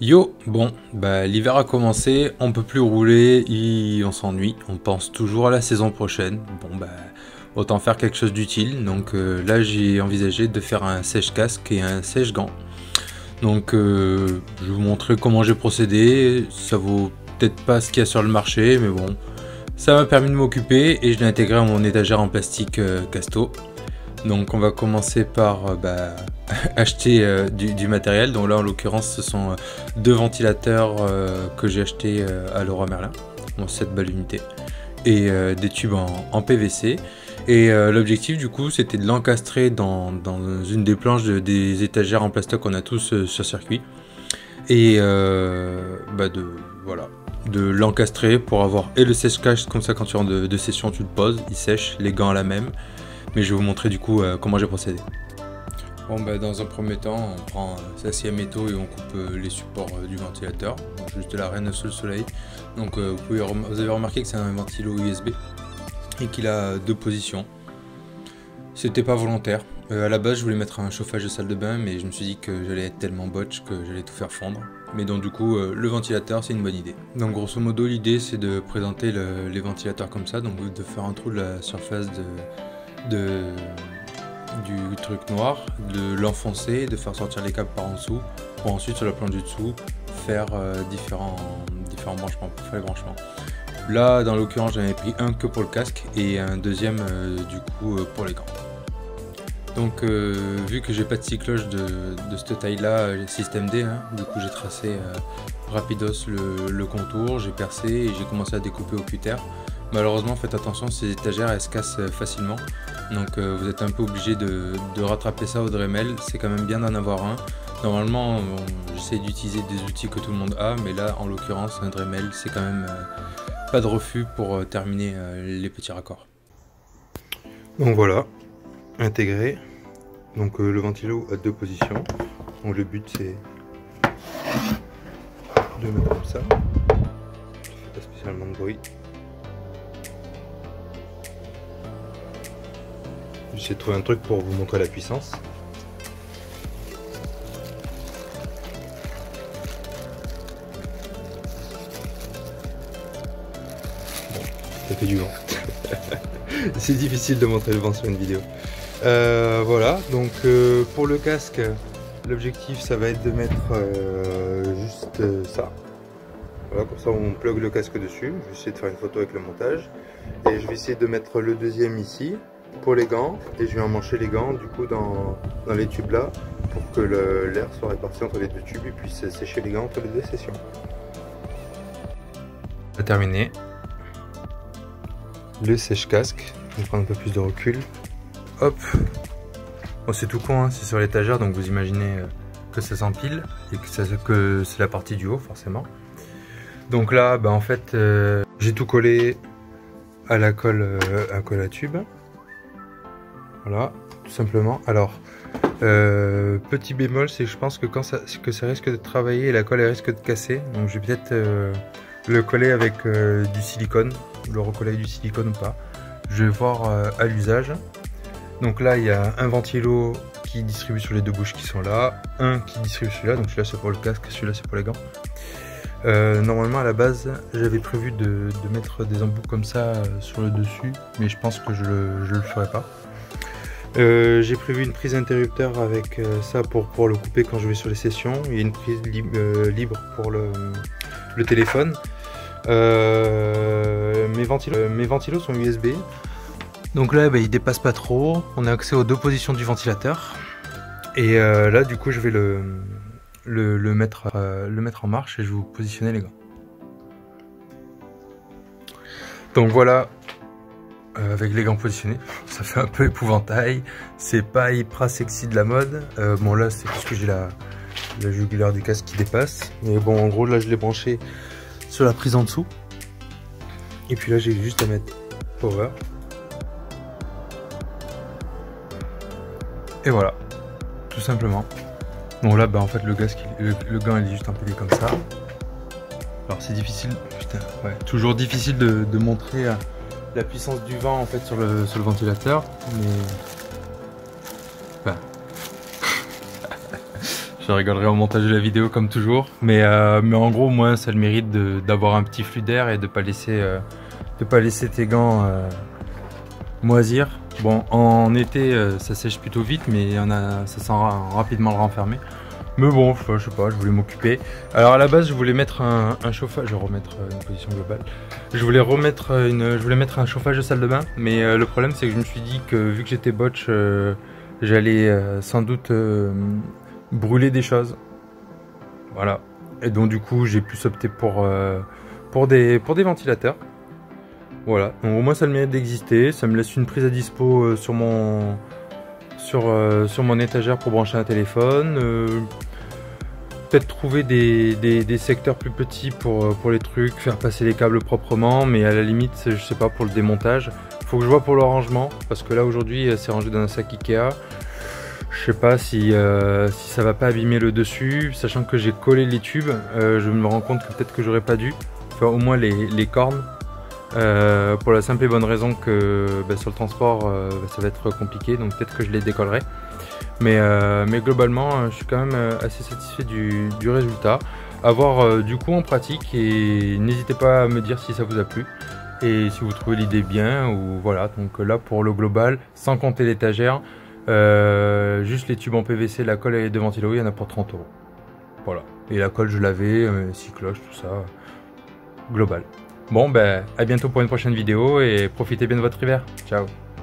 Yo, bon, bah l'hiver a commencé, on peut plus rouler, on s'ennuie, on pense toujours à la saison prochaine. Bon bah autant faire quelque chose d'utile. Donc là j'ai envisagé de faire un sèche-casque et un sèche-gants. Donc je vais vous montrer comment j'ai procédé. Ça vaut peut-être pas ce qu'il y a sur le marché, mais bon, ça m'a permis de m'occuper et je l'ai intégré à mon étagère en plastique Casto. Donc on va commencer par acheter du matériel. Donc là en l'occurrence ce sont deux ventilateurs que j'ai achetés à Leroy Merlin, bon, 7 balles l'unité, et des tubes en PVC. Et l'objectif du coup c'était de l'encastrer dans une des planches des étagères en plastoc qu'on a tous sur circuit. Et voilà, de l'encastrer pour avoir et le sèche-cache, comme ça quand tu rentres de session tu le poses, il sèche, les gants à la même. Mais je vais vous montrer du coup comment j'ai procédé. Bon bah dans un premier temps on prend sa scie à métaux et on coupe les supports du ventilateur, donc juste la reine sous le soleil. Donc vous avez remarqué que c'est un ventilo USB et qu'il a deux positions. C'était pas volontaire. À la base je voulais mettre un chauffage de salle de bain, mais je me suis dit que j'allais être tellement botch que j'allais tout faire fondre. Mais donc du coup le ventilateur c'est une bonne idée. Donc grosso modo l'idée c'est de présenter les ventilateurs comme ça, donc de faire un trou de la surface du truc noir, de l'enfoncer, de faire sortir les câbles par en dessous, pour ensuite sur la planche du dessous faire différents branchements pour faire les branchements. Là dans l'occurrence j'en avais pris un que pour le casque et un deuxième du coup pour les gants. Donc vu que j'ai pas de scie cloche de cette taille là, système D, hein, du coup j'ai tracé rapidos le contour, j'ai percé et j'ai commencé à découper au cutter. Malheureusement faites attention, ces étagères elles se cassent facilement, donc vous êtes un peu obligé de rattraper ça au Dremel. C'est quand même bien d'en avoir un. Normalement j'essaie d'utiliser des outils que tout le monde a, mais là en l'occurrence un Dremel c'est quand même pas de refus pour terminer les petits raccords. Donc voilà, intégré. Donc le ventilo a deux positions, donc le but c'est de mettre comme ça, je fais pas spécialement de bruit. J'essaie de trouver un truc pour vous montrer la puissance. Bon, ça fait du vent. C'est difficile de montrer le vent sur une vidéo. Voilà, donc pour le casque, l'objectif ça va être de mettre juste ça. Voilà, comme ça on plug le casque dessus. Je vais essayer de faire une photo avec le montage. Et je vais essayer de mettre le deuxième ici pour les gants, et je vais emmancher les gants du coup dans les tubes là pour que l'air soit réparti entre les deux tubes et puisse sécher les gants entre les deux sessions. On va terminer le sèche-casque. Je vais prendre un peu plus de recul. Hop, bon, c'est tout con, hein, c'est sur l'étagère, donc vous imaginez que ça s'empile et que c'est la partie du haut forcément. Donc là en fait j'ai tout collé à la colle à tube. Voilà, tout simplement. Alors, petit bémol, c'est que je pense que ça risque de travailler et la colle elle risque de casser. Donc je vais peut-être le coller avec du silicone, le recoller avec du silicone ou pas. Je vais voir à l'usage. Donc là, il y a un ventilo qui distribue sur les deux bouches qui sont là, un qui distribue celui-là, donc celui-là c'est pour le casque, celui-là c'est pour les gants. Normalement à la base j'avais prévu de mettre des embouts comme ça sur le dessus, mais je pense que je le ferai pas. J'ai prévu une prise interrupteur avec ça pour le couper quand je vais sur les sessions, et une prise libre pour le téléphone. Mes ventilos sont USB, donc là ils dépassent pas trop, on a accès aux deux positions du ventilateur, et là du coup je vais le mettre en marche et je vais vous positionner les gants. Donc voilà, avec les gants positionnés, ça fait un peu épouvantail, c'est pas hyper sexy de la mode. Bon là c'est parce que j'ai la jugulaire du casque qui dépasse, mais bon en gros là je l'ai branché sur la prise en dessous, et puis là j'ai juste à mettre power, et voilà, tout simplement. Bon là en fait le gant il est juste empilé comme ça. Alors c'est difficile, putain, ouais, toujours difficile de montrer la puissance du vent en fait sur le ventilateur, mais enfin, Je rigolerai au montage de la vidéo comme toujours. Mais en gros, moi, ça a le mérite d'avoir un petit flux d'air et de pas laisser tes gants moisir. Bon, en été, ça sèche plutôt vite, mais ça sent rapidement le renfermer. Mais bon, je sais pas, je voulais m'occuper. Alors à la base, je voulais mettre un chauffage, je vais remettre une position globale. Je voulais mettre un chauffage de salle de bain, mais le problème c'est que je me suis dit que vu que j'étais botch, j'allais sans doute brûler des choses. Voilà. Et donc du coup, j'ai plus opté pour des ventilateurs. Voilà. Donc au moins ça a le mérite d'exister. Ça me laisse une prise à dispo sur mon étagère pour brancher un téléphone. Peut-être trouver des secteurs plus petits pour les trucs, faire passer les câbles proprement, mais à la limite, je sais pas, pour le démontage. Faut que je vois pour le rangement, parce que là aujourd'hui c'est rangé dans un sac Ikea. Je sais pas si ça va pas abîmer le dessus, sachant que j'ai collé les tubes. Je me rends compte que peut-être que j'aurais pas dû faire au moins les cornes. Pour la simple et bonne raison que sur le transport ça va être compliqué, donc peut-être que je les décollerai. Mais globalement, je suis quand même assez satisfait du résultat. À voir du coup en pratique, et n'hésitez pas à me dire si ça vous a plu et si vous trouvez l'idée bien. Ou voilà, donc là pour le global, sans compter l'étagère, juste les tubes en PVC, la colle et les deux ventilos, il y en a pour 30 €. Voilà, et la colle je l'avais, 6 cloches, tout ça, global. Bon, à bientôt pour une prochaine vidéo et profitez bien de votre hiver. Ciao.